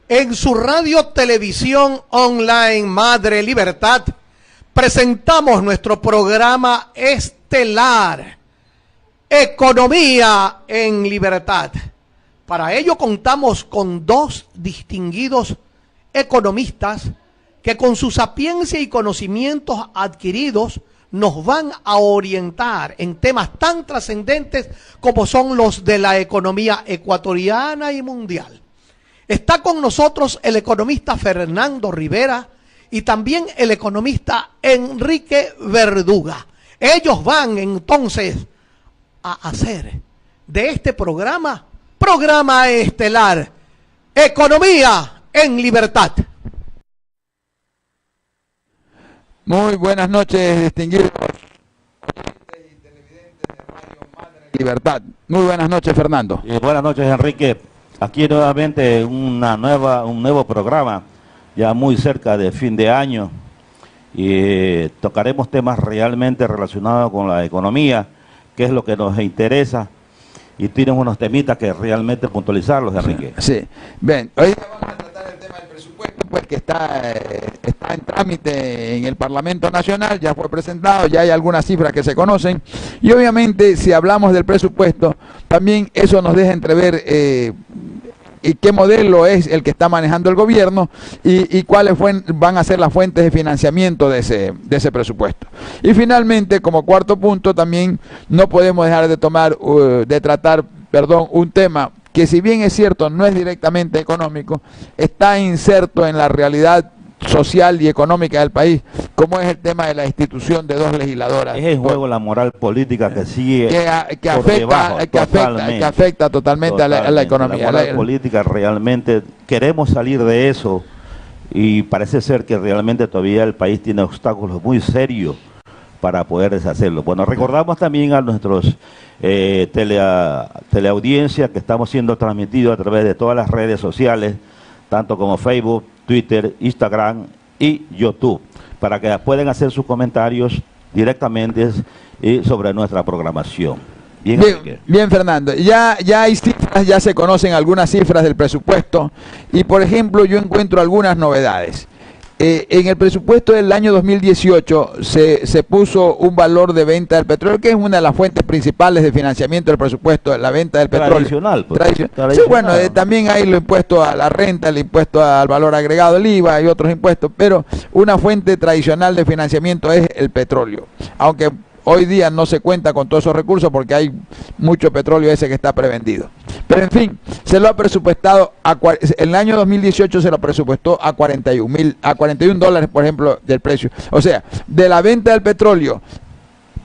En su radio televisión online Madre Libertad presentamos nuestro programa estelar, Economía en Libertad. Para ello contamos con dos distinguidos economistas que con su sapiencia y conocimientos adquiridos nos van a orientar en temas tan trascendentes como son los de la economía ecuatoriana y mundial. Está con nosotros el economista Fernando Rivera y también el economista Enrique Verduga. Ellos van entonces a hacer de este programa estelar, Economía en Libertad. Muy buenas noches, distinguidos oyentes y televidentes de Radio Madre Libertad. Muy buenas noches, Fernando. Buenas noches, Enrique. Aquí nuevamente un nuevo programa, ya muy cerca de fin de año, y tocaremos temas realmente relacionados con la economía, que es lo que nos interesa, y tienen unos temitas que realmente puntualizarlos, Enrique. Sí, bien, hoy vamos a tratar el tema del presupuesto, pues que está en trámite en el Parlamento Nacional, ya fue presentado, ya hay algunas cifras que se conocen, y obviamente si hablamos del presupuesto, también eso nos deja entrever y qué modelo es el que está manejando el gobierno y cuáles van a ser las fuentes de financiamiento de ese presupuesto. Y finalmente, como cuarto punto, también no podemos dejar de tratar un tema que, si bien es cierto, no es directamente económico, está inserto en la realidad social y económica del país, como es el tema de la institución de dos legisladoras. Es el juego la moral política que sigue que afecta totalmente a la economía. La moral política, realmente queremos salir de eso, y parece ser que realmente todavía el país tiene obstáculos muy serios para poder deshacerlo. Bueno, recordamos también a nuestros teleaudiencia que estamos siendo transmitidos a través de todas las redes sociales, tanto como Facebook, Twitter, Instagram y YouTube, para que puedan hacer sus comentarios directamente sobre nuestra programación. Bien, Fernando, ya hay cifras, ya se conocen algunas cifras del presupuesto, y por ejemplo yo encuentro algunas novedades. En el presupuesto del año 2018 se puso un valor de venta del petróleo, que es una de las fuentes principales de financiamiento del presupuesto, la venta del petróleo. Tradicional. Sí, bueno, también hay lo impuesto a la renta, el impuesto al valor agregado, el IVA y otros impuestos, pero una fuente tradicional de financiamiento es el petróleo, aunque hoy día no se cuenta con todos esos recursos porque hay mucho petróleo ese que está prevendido. Pero en fin, se lo ha presupuestado, en el año 2018 se lo presupuestó a $41, por ejemplo, del precio. O sea, de la venta del petróleo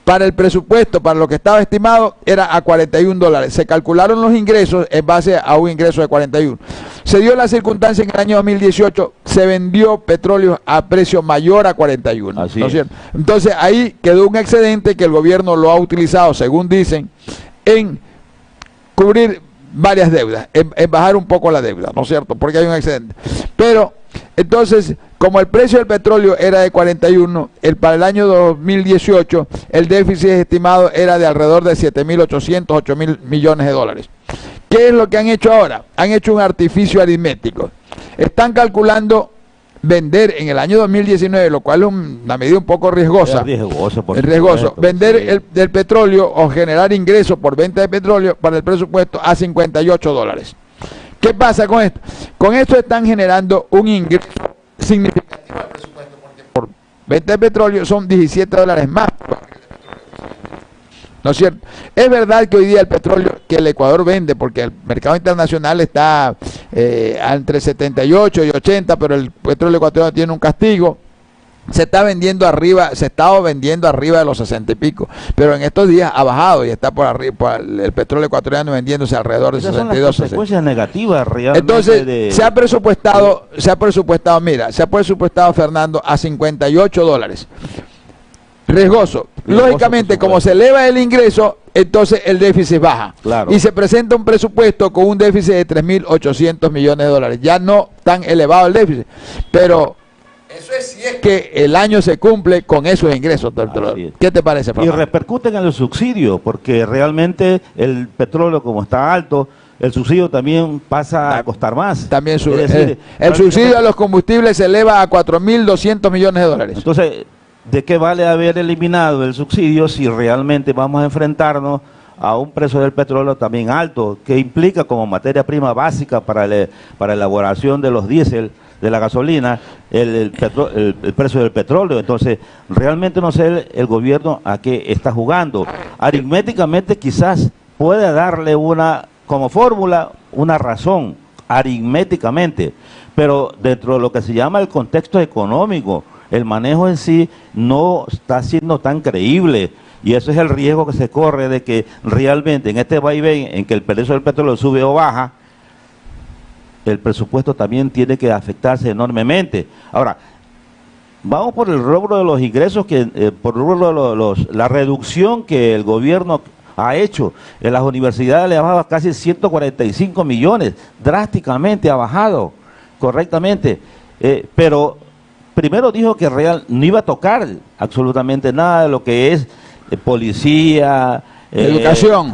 para el presupuesto, para lo que estaba estimado, era a $41. Se calcularon los ingresos en base a un ingreso de 41. Se dio la circunstancia en el año 2018, se vendió petróleo a precio mayor a 41. Así ¿no es cierto? Entonces ahí quedó un excedente que el gobierno lo ha utilizado, según dicen, en cubrir varias deudas, en bajar un poco la deuda, ¿no es cierto? Porque hay un excedente. Pero entonces, como el precio del petróleo era de 41, para el año 2018 el déficit estimado era de alrededor de 7.800, 8.000 millones de dólares. ¿Qué es lo que han hecho ahora? Han hecho un artificio aritmético. Están calculando vender en el año 2019, lo cual es una medida un poco riesgosa. Riesgoso. Vender el petróleo o generar ingresos por venta de petróleo para el presupuesto a $58. ¿Qué pasa con esto? Con esto están generando un ingreso significativo al presupuesto, porque por venta de petróleo son $17 más. ¿No es cierto? Es verdad que hoy día el petróleo que el Ecuador vende, porque el mercado internacional está entre 78 y 80, pero el petróleo ecuatoriano tiene un castigo. Se está vendiendo arriba, se estaba vendiendo arriba de los 60 y pico, pero en estos días ha bajado y está por arriba, el petróleo ecuatoriano vendiéndose alrededor de 62. Son las consecuencias negativas realmente. Entonces se ha presupuestado, Fernando, a $58. Riesgoso. Lógicamente, como se eleva el ingreso, entonces el déficit baja. Claro. Y se presenta un presupuesto con un déficit de 3.800 millones de dólares. Ya no tan elevado el déficit, pero eso es si es que el año se cumple con esos ingresos. ¿Qué te parece, Fernando? Y repercuten en el subsidio, porque realmente el petróleo, como está alto, el subsidio también pasa a costar más. También sube. Es decir, El subsidio a los combustibles se eleva a 4.200 millones de dólares. Entonces, ¿de qué vale haber eliminado el subsidio si realmente vamos a enfrentarnos a un precio del petróleo también alto, que implica como materia prima básica para la elaboración de los diésel, de la gasolina, el precio del petróleo? Entonces, realmente no sé el gobierno a qué está jugando. Aritméticamente quizás puede darle como fórmula una razón, aritméticamente, pero dentro de lo que se llama el contexto económico, el manejo en sí no está siendo tan creíble. Y eso es el riesgo que se corre de que realmente en este vaivén en que el precio del petróleo sube o baja, el presupuesto también tiene que afectarse enormemente. Ahora, vamos por el rubro de los ingresos, por el rubro de la reducción que el gobierno ha hecho. En las universidades le ha bajado casi 145 millones, drásticamente ha bajado, correctamente, pero primero dijo que no iba a tocar absolutamente nada de lo que es policía, educación,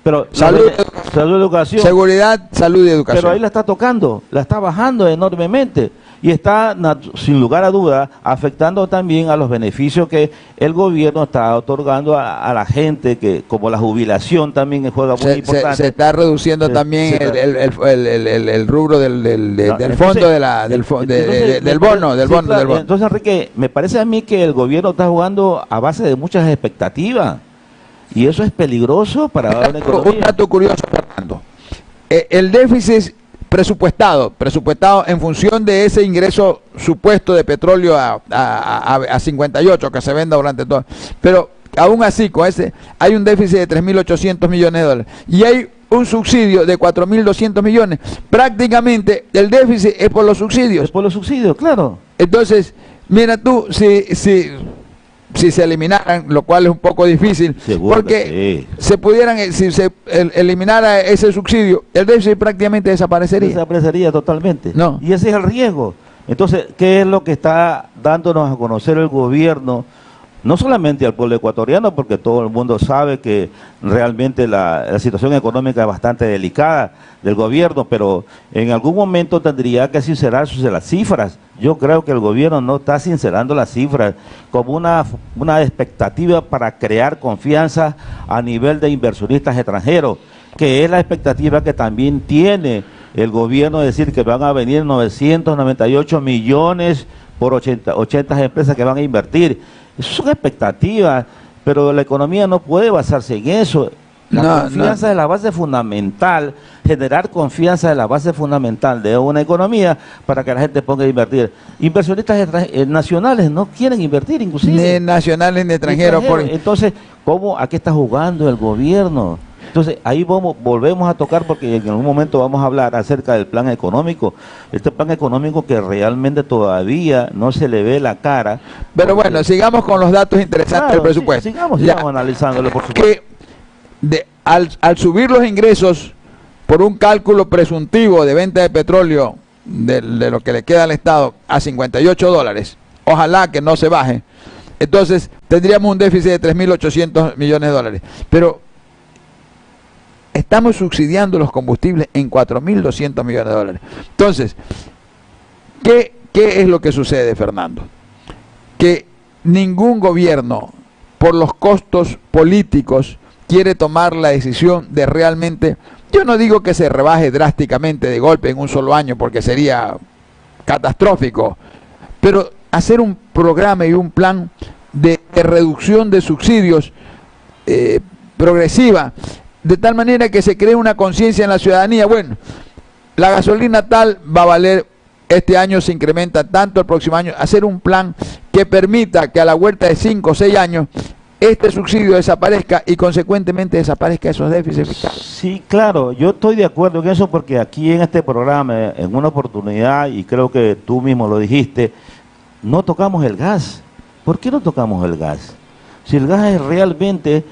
pero salud, educación, seguridad, salud y educación. Pero ahí la está tocando, la está bajando enormemente y está, sin lugar a duda, afectando también a los beneficios que el gobierno está otorgando a la gente, que como la jubilación también juega muy importante. Se está reduciendo también el rubro del fondo del bono. Entonces, Enrique, me parece a mí que el gobierno está jugando a base de muchas expectativas y eso es peligroso para una economía. Un dato curioso, Fernando. El déficit presupuestado en función de ese ingreso supuesto de petróleo a 58 que se venda durante todo, pero aún así con ese hay un déficit de 3.800 millones de dólares y hay un subsidio de 4.200 millones. Prácticamente el déficit es por los subsidios. Es por los subsidios, claro. Entonces, mira tú, si se eliminaran, lo cual es un poco difícil, seguro, porque si se eliminara ese subsidio, el déficit prácticamente desaparecería. Desaparecería totalmente. No. Y ese es el riesgo. Entonces, ¿qué es lo que está dándonos a conocer el gobierno? No solamente al pueblo ecuatoriano, porque todo el mundo sabe que realmente la situación económica es bastante delicada del gobierno, pero en algún momento tendría que sincerarse las cifras. Yo creo que el gobierno no está sincerando las cifras como una expectativa para crear confianza a nivel de inversionistas extranjeros, que es la expectativa que también tiene el gobierno, de decir que van a venir 998 millones por 80 empresas que van a invertir. Eso son expectativas, pero la economía no puede basarse en eso. La confianza es la base fundamental, generar confianza es la base fundamental de una economía para que la gente ponga a invertir. Inversionistas nacionales no quieren invertir, inclusive. Ni nacionales ni extranjeros. Entonces, ¿a qué está jugando el gobierno? Entonces, ahí volvemos a tocar, porque en algún momento vamos a hablar acerca del plan económico. Este plan económico que realmente todavía no se le ve la cara. Pero bueno, sigamos con los datos interesantes del presupuesto. Sigamos analizándolo, por supuesto. Al subir los ingresos por un cálculo presuntivo de venta de petróleo de lo que le queda al Estado a 58 dólares, ojalá que no se baje, entonces tendríamos un déficit de 3.800 millones de dólares. Pero estamos subsidiando los combustibles en 4.200 millones de dólares. Entonces, ¿qué es lo que sucede, Fernando? Que ningún gobierno, por los costos políticos, quiere tomar la decisión de realmente, yo no digo que se rebaje drásticamente de golpe en un solo año, porque sería catastrófico, pero hacer un programa y un plan de reducción de subsidios progresiva, de tal manera que se cree una conciencia en la ciudadanía. Bueno, la gasolina tal va a valer, este año se incrementa tanto, el próximo año, hacer un plan que permita que a la vuelta de 5 o 6 años este subsidio desaparezca y consecuentemente desaparezca esos déficits fiscales. Sí, claro, yo estoy de acuerdo en eso, porque aquí en este programa, en una oportunidad, y creo que tú mismo lo dijiste, no tocamos el gas. ¿Por qué no tocamos el gas? Si el gas realmente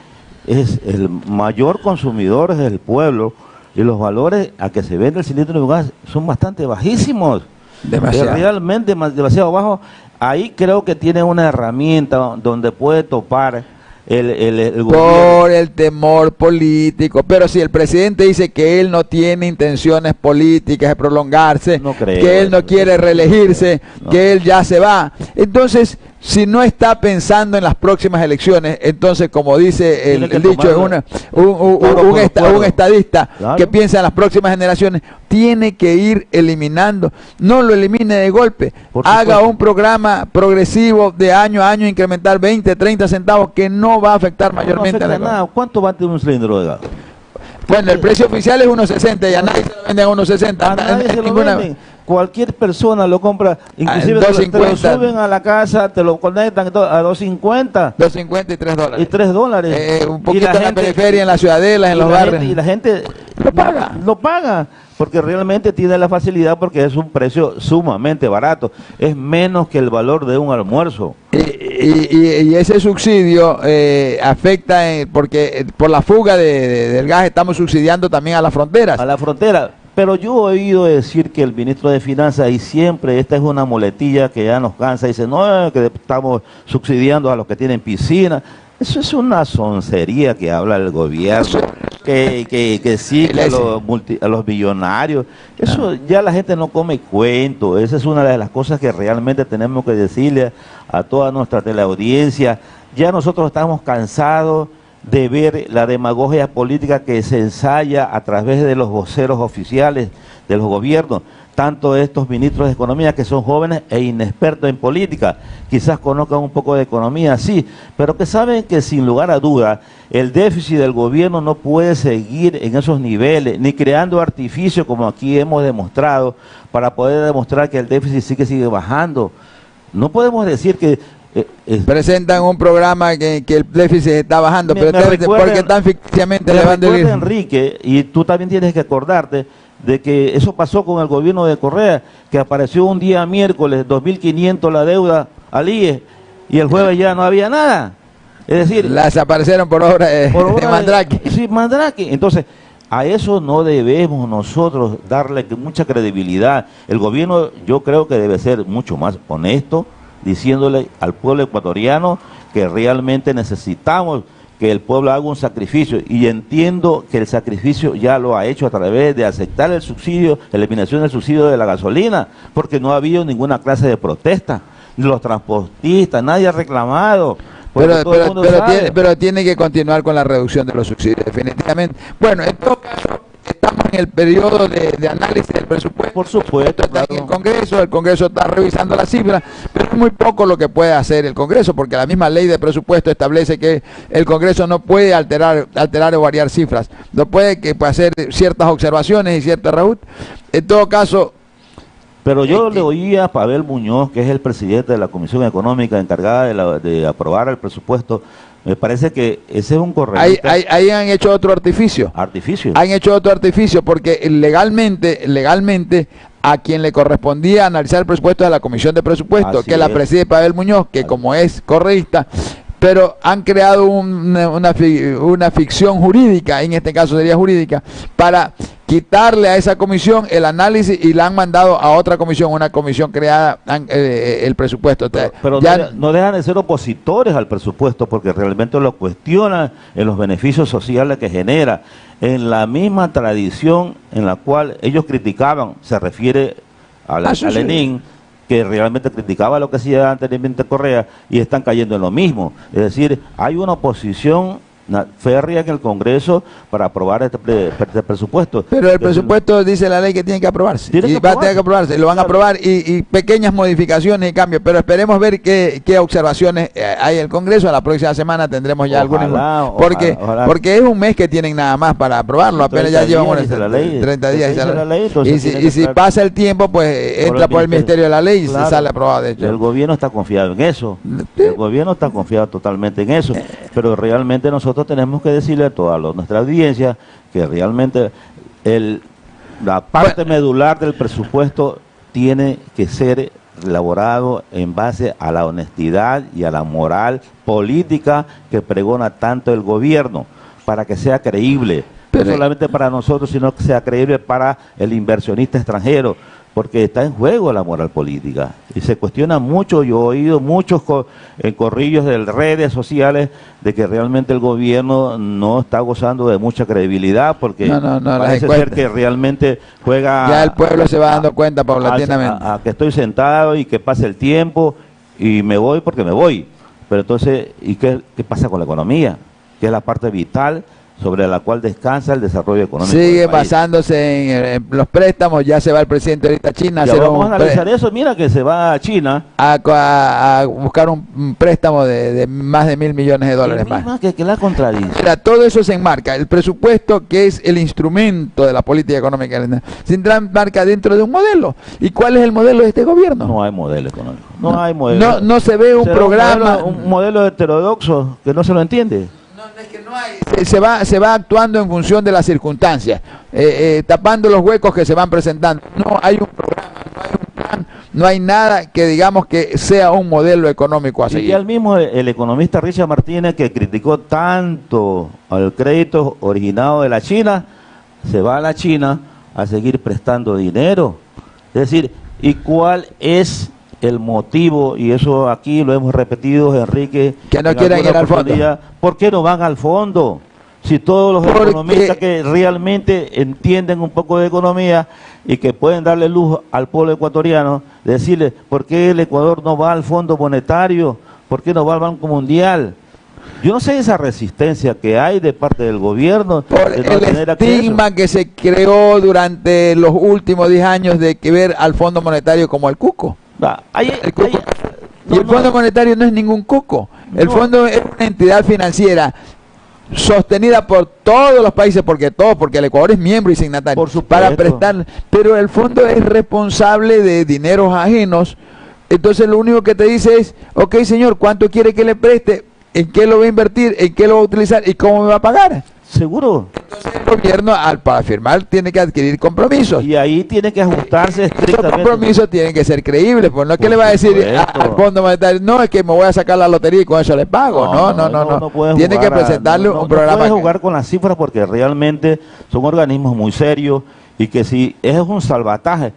es el mayor consumidor del pueblo, y los valores a que se vende el cilindro de gas son bastante bajísimos, realmente demasiado bajos. Ahí creo que tiene una herramienta donde puede topar el por gobierno. el temor político. Pero si el presidente dice que él no tiene intenciones políticas de prolongarse, No creo que él no eso. quiere reelegirse, No. que él ya se va, entonces si no está pensando en las próximas elecciones, entonces como dice Tiene que el dicho, tomar un estadista Claro. que piensa en las próximas generaciones, tiene que ir eliminando, no lo elimine de golpe, Por haga supuesto. un programa progresivo de año a año, incrementar 20, 30 centavos, que no va a afectar No mayormente afecta a la economía. nada. ¿Cuánto vale un cilindro de gas? Bueno, el precio oficial es 1.60 y a nadie se lo venden a 1.60. A nadie se lo Ninguna- venden. Cualquier persona lo compra, inclusive te lo 2.50. suben a la casa, te lo conectan a 2.50 2.50 y $3. y $3. Un Y poquito en la periferia, en las ciudadelas, en los barrios. Y la gente Lo paga. Lo paga, porque realmente tiene la facilidad, porque es un precio sumamente barato. Es menos que el valor de un almuerzo. Y ese subsidio afecta, porque por la fuga del gas estamos subsidiando también a las fronteras. A la frontera. Pero yo he oído decir que el ministro de Finanzas, y siempre esta es una muletilla que ya nos cansa, dice, no, que estamos subsidiando a los que tienen piscina. Eso es una soncería que habla el gobierno, que sigue a los millonarios. Eso ya la gente no come cuento. Esa es una de las cosas que realmente tenemos que decirle a toda nuestra teleaudiencia. Ya nosotros estamos cansados de ver la demagogia política que se ensaya a través de los voceros oficiales de los gobiernos, tanto estos ministros de economía que son jóvenes e inexpertos en política, quizás conozcan un poco de economía, sí, pero que saben que sin lugar a duda el déficit del gobierno no puede seguir en esos niveles, ni creando artificios como aquí hemos demostrado, para poder demostrar que el déficit sigue bajando. No podemos decir que presentan un programa que el déficit está bajando, pero porque tan ficticiamente le van a decir. Enrique, y tú también tienes que acordarte de que eso pasó con el gobierno de Correa, que apareció un día miércoles 2.500 la deuda al IE y el jueves ya no había nada. Es decir, las desaparecieron por obra de Mandrake. Sí, Mandrake. Entonces, a eso no debemos nosotros darle mucha credibilidad. El gobierno, yo creo que debe ser mucho más honesto, diciéndole al pueblo ecuatoriano que realmente necesitamos que el pueblo haga un sacrificio, y entiendo que el sacrificio ya lo ha hecho a través de aceptar el subsidio, eliminación del subsidio de la gasolina, porque no ha habido ninguna clase de protesta, ni los transportistas, nadie ha reclamado. Pero tiene que continuar con la reducción de los subsidios, definitivamente. Bueno, en todo caso, estamos en el periodo de análisis del presupuesto. Por supuesto, está en el Congreso está revisando las cifras, pero es muy poco lo que puede hacer el Congreso, porque la misma ley de presupuesto establece que el Congreso no puede alterar o variar cifras, no puede hacer ciertas observaciones y ciertas reajustes. En todo caso... Pero yo le oía a Pavel Muñoz, que es el presidente de la Comisión Económica encargada de aprobar el presupuesto. Me parece que ese es un correcto. Ahí han hecho otro artificio. Han hecho otro artificio porque legalmente a quien le correspondía analizar el presupuesto de la Comisión de Presupuesto, Así que la preside Pavel Muñoz, que como es correísta, pero han creado una ficción jurídica, en este caso sería jurídica, para quitarle a esa comisión el análisis y la han mandado a otra comisión, una comisión creada, el presupuesto. Pero ya no dejan de ser opositores al presupuesto, porque realmente lo cuestionan en los beneficios sociales que genera, en la misma tradición en la cual ellos criticaban, se refiere a Lenin, que realmente criticaba lo que hacía anteriormente Correa, y están cayendo en lo mismo. Es decir, hay una oposición férrea en el Congreso para aprobar este presupuesto. Pero el presupuesto dice la ley que tiene que aprobarse. Va a tener que aprobarse, lo van a aprobar, y pequeñas modificaciones y cambios, pero esperemos ver qué observaciones hay en el Congreso. La próxima semana tendremos ya algunas, porque es un mes que tienen nada más para aprobarlo, apenas ya llevamos 30 días. Y si pasa el tiempo, pues entra por el Ministerio de la Ley y se sale aprobado. De hecho, el gobierno está confiado en eso, el gobierno está confiado totalmente en eso, pero realmente nosotros tenemos que decirle a toda nuestra audiencia que realmente la parte medular del presupuesto tiene que ser elaborado en base a la honestidad y a la moral política que pregona tanto el gobierno, para que sea creíble, no solamente para nosotros, sino que sea creíble para el inversionista extranjero, porque está en juego la moral política y se cuestiona mucho. Yo he oído muchos corrillos de redes sociales de que realmente el gobierno no está gozando de mucha credibilidad, porque parece ser que realmente juega, ya el pueblo se va dando cuenta paulatinamente, a que estoy sentado y que pase el tiempo y me voy porque me voy. Pero entonces, ¿y qué pasa con la economía? Que es la parte vital sobre la cual descansa el desarrollo económico. Sigue basándose en los préstamos. Ya se va el presidente ahorita a China. Ya vamos a analizar eso. Mira que se va a China a buscar un préstamo de más de $1.000 millones más. Que la contradice. Mira, todo eso se enmarca. El presupuesto, que es el instrumento de la política económica, se enmarca dentro de un modelo. ¿Y cuál es el modelo de este gobierno? No hay modelo económico. No hay modelo. No se ve un programa. Un modelo heterodoxo que no se lo entiende. Es que no hay, se va actuando en función de las circunstancias, tapando los huecos que se van presentando. No hay un programa, no hay un plan, no hay nada que digamos que sea un modelo económico a seguir. Y al mismo el economista Richard Martínez, que criticó tanto al crédito originado de la China, se va a la China a seguir prestando dinero. Es decir, ¿y cuál es el motivo? Y eso aquí lo hemos repetido, Enrique, que no quieren ir al fondo. ¿Por qué no van al fondo? Si todos los economistas que realmente entienden un poco de economía y que pueden darle luz al pueblo ecuatoriano, decirle, ¿por qué el Ecuador no va al Fondo Monetario? ¿Por qué no va al Banco Mundial? Yo no sé esa resistencia que hay de parte del gobierno. Por de no el estigma que se creó durante los últimos 10 años de que ver al Fondo Monetario como el cuco. El Fondo Monetario no es ningún cuco. El fondo es una entidad financiera sostenida por todos los países, porque el Ecuador es miembro y signatario, para prestar, pero el fondo es responsable de dineros ajenos. Entonces lo único que te dice es, ok señor, ¿cuánto quiere que le preste? ¿En qué lo va a invertir? ¿En qué lo va a utilizar? ¿Y cómo me va a pagar? Seguro. Entonces el gobierno para firmar tiene que adquirir compromisos. Y ahí tiene que ajustarse estrictamente. Esos compromisos tienen que ser creíbles, pues no es que le va a decir al Fondo Monetario, no, es que me voy a sacar la lotería y con eso le pago. No. Tiene que presentarle un programa. No puede jugar con las cifras porque realmente son organismos muy serios y que si es un salvataje.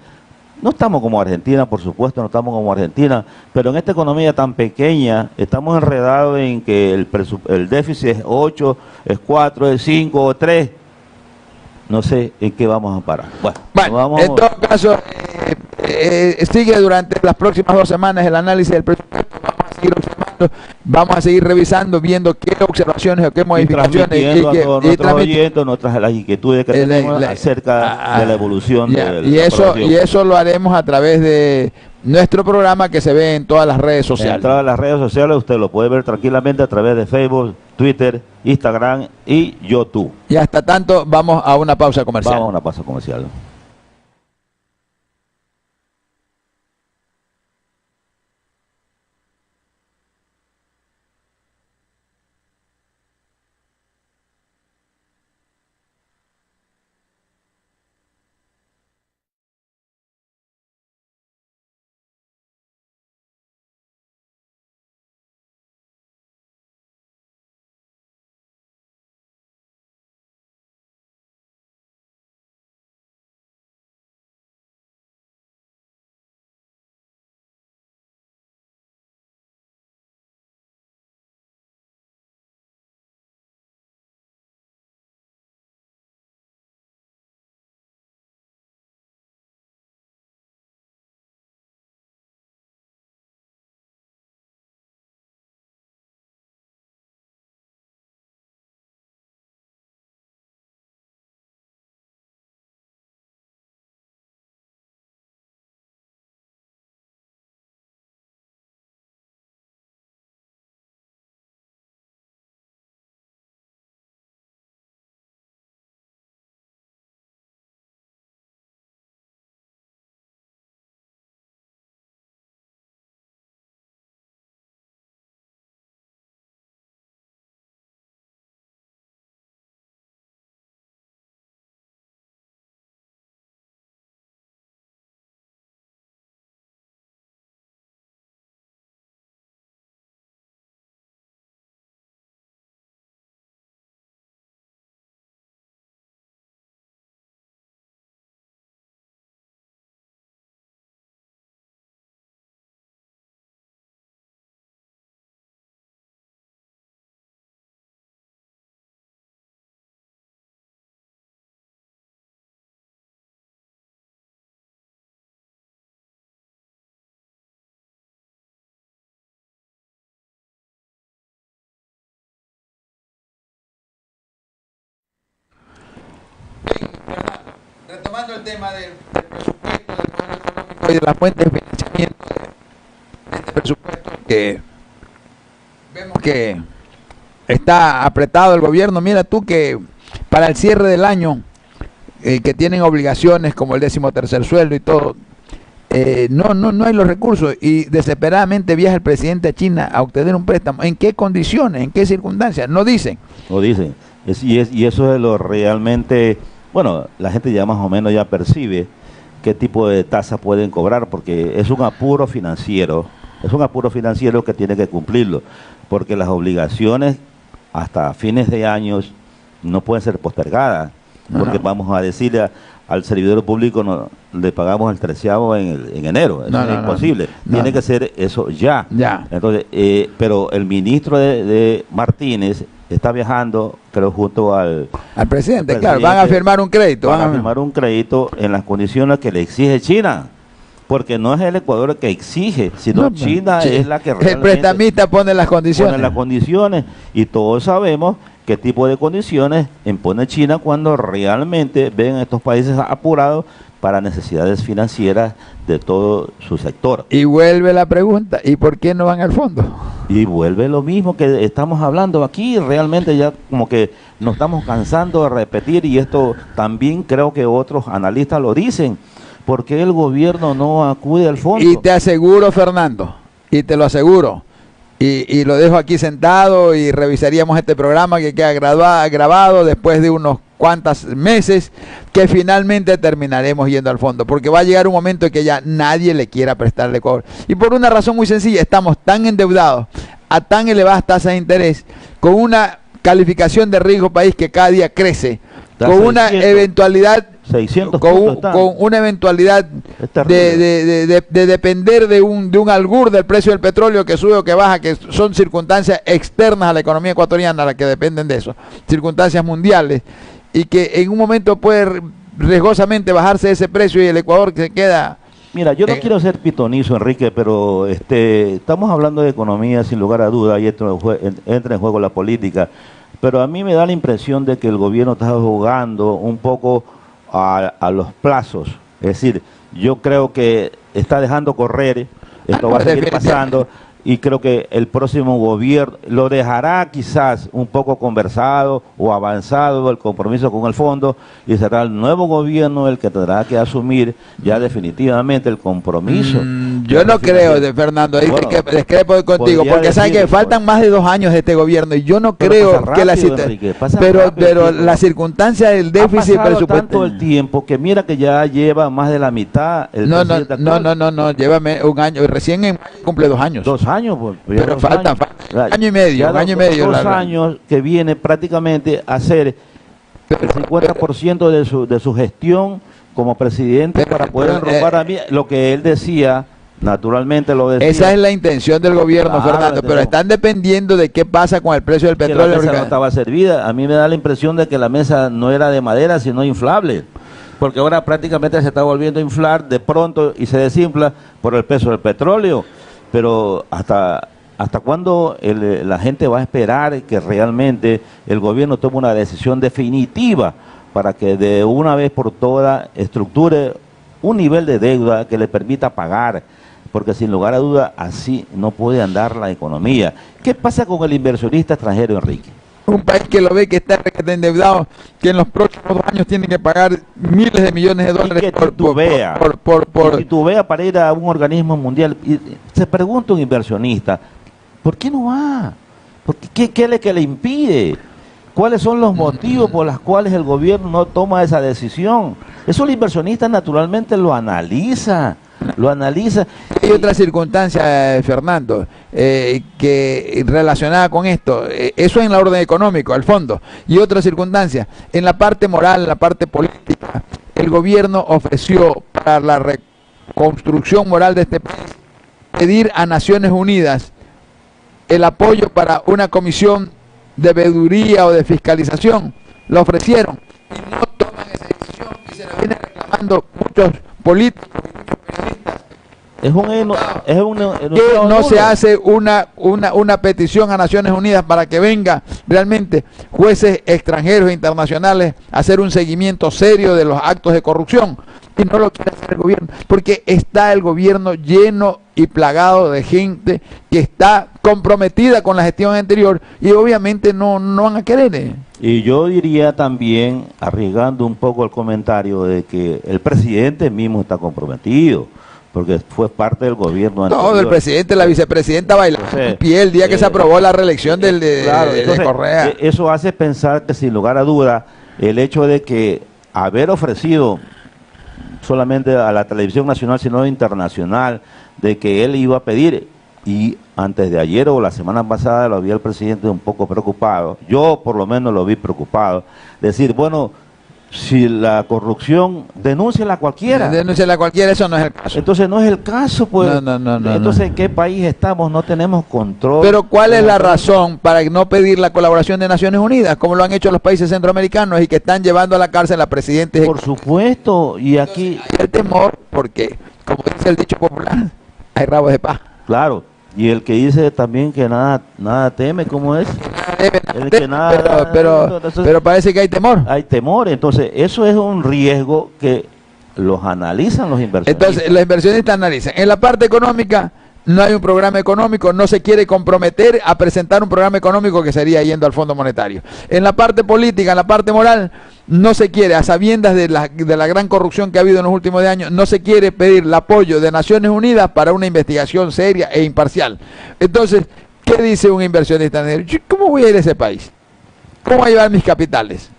No estamos como Argentina, por supuesto, no estamos como Argentina, pero en esta economía tan pequeña estamos enredados en que el déficit es 8, es 4, es 5 o 3. No sé en qué vamos a parar. Bueno, en todo caso, sigue durante las próximas 2 semanas el análisis del presupuesto. Vamos a seguir observando, vamos a seguir revisando, viendo qué observaciones o qué modificaciones. Y a todos nuestros oyentes, las inquietudes que tenemos acerca de la evolución y eso lo haremos a través de nuestro programa que se ve en todas las redes sociales. En todas las redes sociales usted lo puede ver tranquilamente a través de Facebook, Twitter, Instagram y YouTube. Y hasta tanto, vamos a una pausa comercial. Vamos a una pausa comercial. retomando el tema del presupuesto, del modelo económico y de las fuentes de financiamiento de este presupuesto, que vemos que está apretado el gobierno. Mira tú que para el cierre del año, que tienen obligaciones como el 13º sueldo y todo, no hay los recursos, y desesperadamente viaja el presidente a China a obtener un préstamo. ¿En qué condiciones? ¿En qué circunstancias? No dicen. No dicen. Y eso es lo realmente, bueno, la gente ya más o menos ya percibe qué tipo de tasa pueden cobrar, porque es un apuro financiero que tiene que cumplirlo, porque las obligaciones hasta fines de años no pueden ser postergadas, porque vamos a decirle al servidor público le pagamos el 13º en enero, eso es imposible, tiene que ser eso ya. Entonces, pero el ministro de Martínez está viajando, creo, junto al presidente, claro, van a firmar un crédito. Van a firmar un crédito en las condiciones que le exige China, porque no es el Ecuador el que exige, sino China es la que realmente el prestamista pone las condiciones. Y todos sabemos qué tipo de condiciones impone China cuando realmente ven a estos países apurados para necesidades financieras de todo su sector. Y vuelve la pregunta, ¿y por qué no van al fondo? Y vuelve lo mismo que estamos hablando aquí, realmente ya como que nos estamos cansando de repetir, y esto también creo que otros analistas lo dicen. ¿Por qué el gobierno no acude al fondo? Y te aseguro, Fernando, y te lo aseguro, y lo dejo aquí sentado, y revisaríamos este programa que queda grabado después de unos cuantos meses, que finalmente terminaremos yendo al fondo, porque va a llegar un momento en que ya nadie le quiera prestarle Ecuador. Y por una razón muy sencilla, estamos tan endeudados, a tan elevadas tasas de interés, con una calificación de riesgo país que cada día crece, con una eventualidad 600 con una eventualidad de depender de un albur del precio del petróleo que sube o que baja, que son circunstancias externas a la economía ecuatoriana las que dependen de eso, circunstancias mundiales, y que en un momento puede riesgosamente bajarse ese precio y el Ecuador se queda... Mira, yo no quiero ser pitonizo, Enrique, pero estamos hablando de economía sin lugar a duda, y entra en juego la política, pero a mí me da la impresión de que el gobierno está jugando un poco a los plazos. Es decir, yo creo que está dejando correr, esto va a seguir pasando, y creo que el próximo gobierno lo dejará quizás un poco conversado o avanzado el compromiso con el fondo, y será el nuevo gobierno el que tendrá que asumir ya definitivamente el compromiso. Yo no creo, Fernando, ahí bueno, discrepo contigo, porque saben que faltan más de 2 años de este gobierno, y yo no creo que la pero la circunstancia del déficit presupuestario, tanto el tiempo que mira que ya lleva más de la mitad el no, llévame un año, recién cumple 2 años. 2 años, pues, pero falta año y medio, un año y medio. 2 años que viene prácticamente a ser el 50% de su gestión como presidente, para poder robar a mí lo que él decía. Naturalmente lo decía. Esa es la intención del gobierno, Fernando, pero están dependiendo de qué pasa con el precio del petróleo. La mesa no estaba servida. A mí me da la impresión de que la mesa no era de madera, sino inflable, porque ahora prácticamente se está volviendo a inflar de pronto y se desinfla por el peso del petróleo. Pero ¿hasta cuándo la gente va a esperar que realmente el gobierno tome una decisión definitiva para que de una vez por todas estructure un nivel de deuda que le permita pagar? Porque sin lugar a duda así no puede andar la economía. ¿Qué pasa con el inversionista extranjero, Enrique? Un país que lo ve que está endeudado, que en los próximos 2 años tiene que pagar miles de millones de dólares que titubea para ir a un organismo mundial. Y se pregunta un inversionista, ¿por qué no va? ¿Qué es lo que le impide? ¿Cuáles son los motivos por los cuales el gobierno no toma esa decisión? Eso el inversionista naturalmente lo analiza. Hay otra circunstancia, Fernando, que relacionada con esto, eso en la orden económico, al fondo, y otra circunstancia, en la parte moral, en la parte política, el gobierno ofreció para la reconstrucción moral de este país, pedir a Naciones Unidas el apoyo para una comisión de veeduría o de fiscalización. Lo ofrecieron y no toman esa decisión, y se la vienen reclamando muchos políticos y muchos periodistas que no se hace una petición a Naciones Unidas para que venga realmente jueces extranjeros e internacionales a hacer un seguimiento serio de los actos de corrupción, y no lo quiere hacer el gobierno, porque está el gobierno lleno y plagado de gente que está comprometida con la gestión anterior y obviamente no van a querer. Y yo diría también, arriesgando un poco el comentario, de que el presidente mismo está comprometido, porque fue parte del gobierno anterior. Todo el presidente, la vicepresidenta bailaron en pie el día que se aprobó la reelección de Correa. Eso hace pensar que, sin lugar a duda, el hecho de que haber ofrecido solamente a la televisión nacional, sino internacional, de que él iba a pedir, y antes de ayer o la semana pasada lo vi al presidente un poco preocupado, yo por lo menos lo vi preocupado, decir, bueno, si la corrupción, denúnciala a cualquiera. Denúnciala a cualquiera, eso no es el caso. Entonces no es el caso, pues. No. Entonces, ¿en qué país estamos? No tenemos control. Pero ¿cuál es la razón para no pedir la colaboración de Naciones Unidas, como lo han hecho los países centroamericanos y que están llevando a la cárcel a presidentes? Por supuesto, y aquí... Hay el temor, porque, como dice el dicho popular, hay rabos de paz. Claro, y el que dice también que nada teme, ¿cómo es? Pero parece que hay temor. Hay temor, entonces eso es un riesgo que los analizan los inversionistas. Entonces los inversionistas analizan. En la parte económica no hay un programa económico, no se quiere comprometer a presentar un programa económico que sería yendo al Fondo Monetario. En la parte política, en la parte moral, no se quiere, a sabiendas de la gran corrupción que ha habido en los últimos años, no se quiere pedir el apoyo de Naciones Unidas para una investigación seria e imparcial. Entonces, ¿qué dice un inversionista? ¿Cómo voy a ir a ese país? ¿Cómo voy a llevar mis capitales?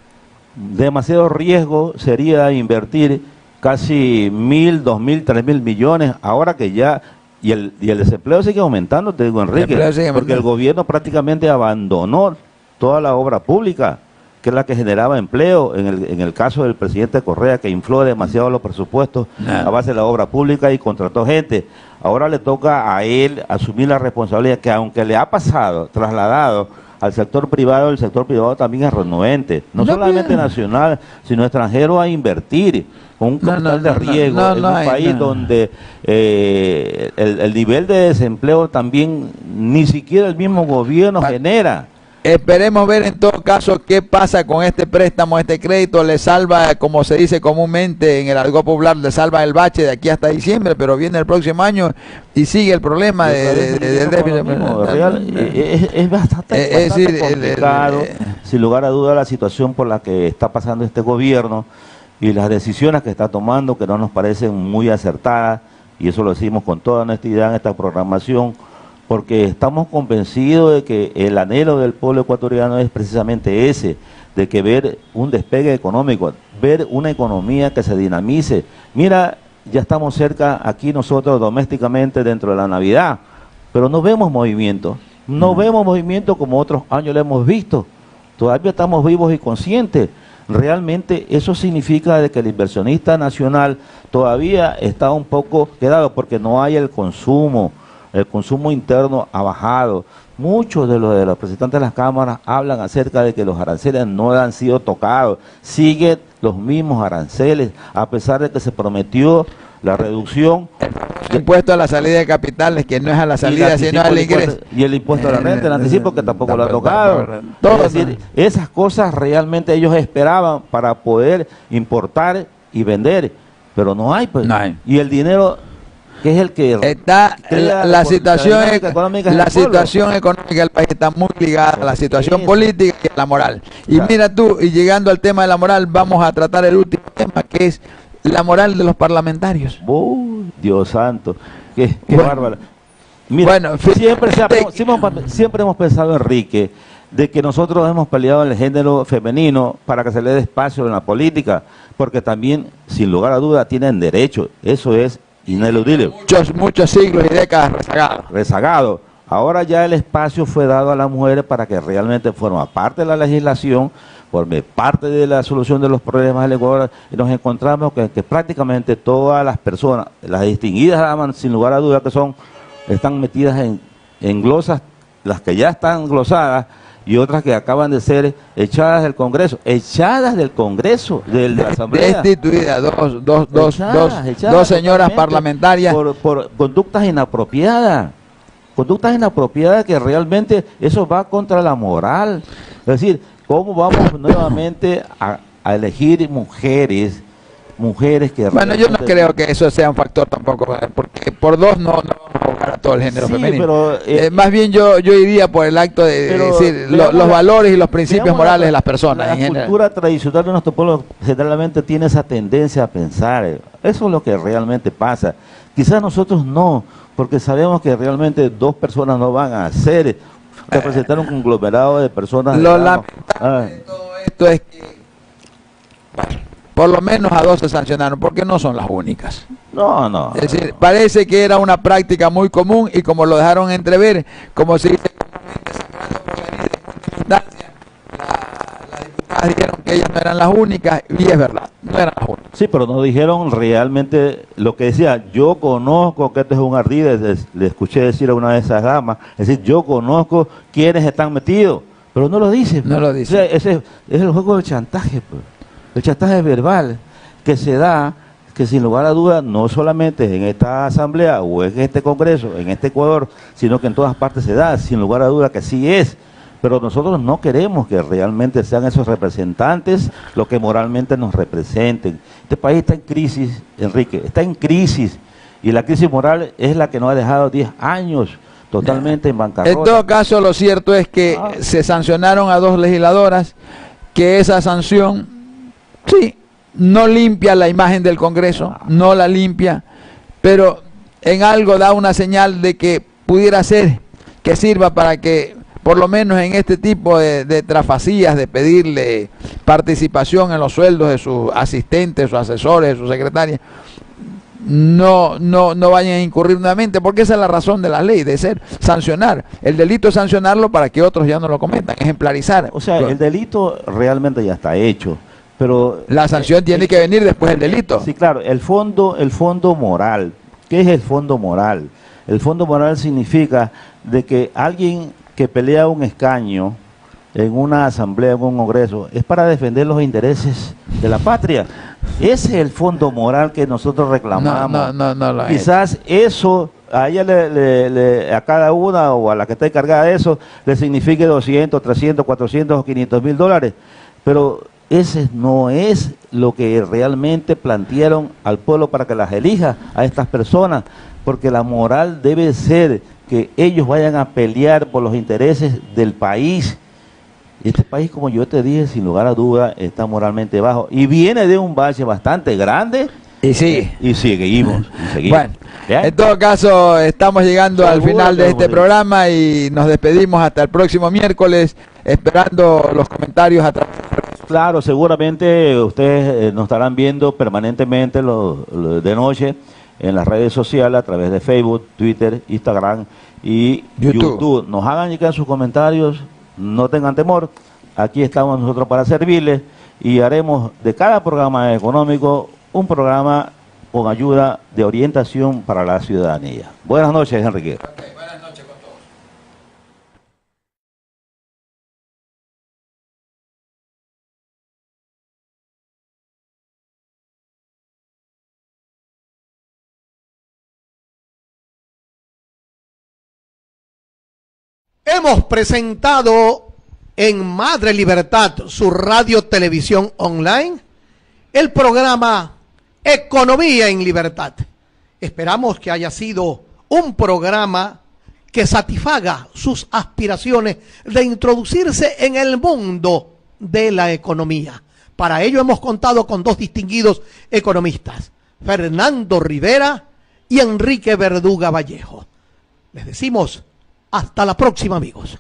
Demasiado riesgo sería invertir casi 1.000, 2.000, 3.000 millones, ahora que ya... Y el desempleo sigue aumentando, te digo, Enrique, porque el gobierno prácticamente abandonó toda la obra pública, que es la que generaba empleo, en el caso del presidente Correa, que infló demasiado los presupuestos a base de la obra pública y contrató gente. Ahora le toca a él asumir la responsabilidad que, aunque le ha trasladado al sector privado, el sector privado también es renuente, no solamente nacional, sino extranjero, a invertir con un capital de riesgo en un país donde el nivel de desempleo también ni siquiera el mismo gobierno genera. Esperemos ver en todo caso qué pasa con este préstamo, este crédito. Le salva, como se dice comúnmente en el argot popular, le salva el bache de aquí hasta diciembre, pero viene el próximo año y sigue el problema del déficit. Es bastante complicado, sin lugar a duda, la situación por la que está pasando este gobierno y las decisiones que está tomando, que no nos parecen muy acertadas, y eso lo decimos con toda honestidad en esta programación, porque estamos convencidos de que el anhelo del pueblo ecuatoriano es precisamente ese, de que ver un despegue económico, ver una economía que se dinamice. Mira, ya estamos cerca aquí nosotros domésticamente dentro de la Navidad, pero no vemos movimiento, vemos movimiento como otros años lo hemos visto, todavía estamos vivos y conscientes. Realmente eso significa de que el inversionista nacional todavía está un poco quedado, porque no hay el consumo interno ha bajado. Muchos de los representantes de las cámaras hablan acerca de que los aranceles no han sido tocados, siguen los mismos aranceles, a pesar de que se prometió la reducción. El impuesto a la salida de capitales, que no es a la salida, sino al ingreso. Y el impuesto a la renta, el anticipo, que tampoco lo ha tocado. Es decir, esas cosas realmente ellos esperaban para poder importar y vender, pero no hay, pues. No hay. Y el dinero, que es el que está la situación económica del país está muy ligada a la situación política y a la moral. Y mira tú, y llegando al tema de la moral, vamos a tratar el último tema, que es la moral de los parlamentarios. Dios santo, qué bárbaro. Mira, siempre hemos pensado, Enrique, de que nosotros hemos peleado en el género femenino para que se le dé espacio en la política, porque también, sin lugar a duda, tienen derecho. Eso es ineludible. Muchos siglos y décadas rezagado. Ahora ya el espacio fue dado a las mujeres para que realmente forma parte de la legislación, forme parte de la solución de los problemas del Ecuador, y nos encontramos que prácticamente todas las personas, las distinguidas, sin lugar a dudas, que están metidas en glosas, las que ya están glosadas, y otras que acaban de ser echadas del Congreso, de la Asamblea. Destituidas, Echadas dos señoras totalmente parlamentarias. por conductas inapropiadas que realmente eso va contra la moral. Es decir, ¿cómo vamos nuevamente a elegir mujeres que Bueno, yo no realmente... creo que eso sea un factor tampoco, porque por dos no vamos a jugar a todo el género Sí, femenino. pero, Más bien yo iría por el acto de pero decir veamos los la- valores y los principios veamos morales de las personas. La en general. cultura tradicional de nuestro pueblo generalmente tiene esa tendencia a pensar. Eso es lo que realmente pasa. Quizás nosotros no, porque sabemos que realmente dos personas no van a hacer representar un conglomerado de personas. Lo digamos. lamentable de todo esto es que por lo menos a dos se sancionaron, porque no son las únicas. No. Es decir, parece que era una práctica muy común y como lo dejaron entrever, como se dice comúnmente, sangrando por la herida de muchas instancias, las diputadas dijeron que ellas no eran las únicas, y es verdad, no eran las únicas. Sí, pero no dijeron realmente lo que decía. Yo conozco que esto es un ardid, le escuché decir a una de esas damas, es decir, yo conozco quiénes están metidos, pero no lo dicen. No lo dicen. O sea, ese es el juego del chantaje, pues. El chantaje verbal que se da, que sin lugar a dudas, no solamente en esta asamblea o en este congreso, en este Ecuador, sino que en todas partes se da, sin lugar a dudas que sí es. Pero nosotros no queremos que realmente sean esos representantes los que moralmente nos representen. Este país está en crisis, Enrique, está en crisis. Y la crisis moral es la que nos ha dejado 10 años totalmente en bancarrota. En todo caso, lo cierto es que se sancionaron a dos legisladoras, que esa sanción, sí, no limpia la imagen del Congreso, no la limpia, pero en algo da una señal de que pudiera ser que sirva para que, por lo menos en este tipo de trafacías, de pedirle participación en los sueldos de sus asistentes, sus asesores, de sus secretarias, no vayan a incurrir nuevamente, porque esa es la razón de la ley, de ser sancionar. El delito es sancionarlo para que otros ya no lo cometan, ejemplarizar. O sea, el delito realmente ya está hecho, pero la sanción tiene que venir después del delito. Sí, claro, el fondo moral. ¿Qué es el fondo moral? El fondo moral significa de que alguien que pelea un escaño en una asamblea, en un congreso, es para defender los intereses de la patria. Ese es el fondo moral que nosotros reclamamos. No lo Quizás eso a ella a cada una o a la que está encargada de eso le signifique 200, 300, 400 o 500 mil dólares, pero ese no es lo que realmente plantearon al pueblo para que las elija a estas personas, porque la moral debe ser que ellos vayan a pelear por los intereses del país. Este país, como yo te dije, sin lugar a duda, está moralmente bajo y viene de un bache bastante grande. Y sigue. Y seguimos. Bueno, ¿bien? En todo caso, estamos llegando al Seguro final de que este bonito. programa y nos despedimos hasta el próximo miércoles, esperando los comentarios a través. Claro, seguramente ustedes nos estarán viendo permanentemente de noche en las redes sociales a través de Facebook, Twitter, Instagram y YouTube. Nos hagan llegar sus comentarios, no tengan temor, aquí estamos nosotros para servirles y haremos de cada programa económico un programa con ayuda de orientación para la ciudadanía. Buenas noches, Enrique. Buenas noches con todos. Hemos presentado en Madre Libertad, su radio televisión online, el programa Economía en Libertad. Esperamos que haya sido un programa que satisfaga sus aspiraciones de introducirse en el mundo de la economía. Para ello hemos contado con dos distinguidos economistas, Fernando Rivera y Enrique Verduga Vallejo. Les decimos hasta la próxima, amigos.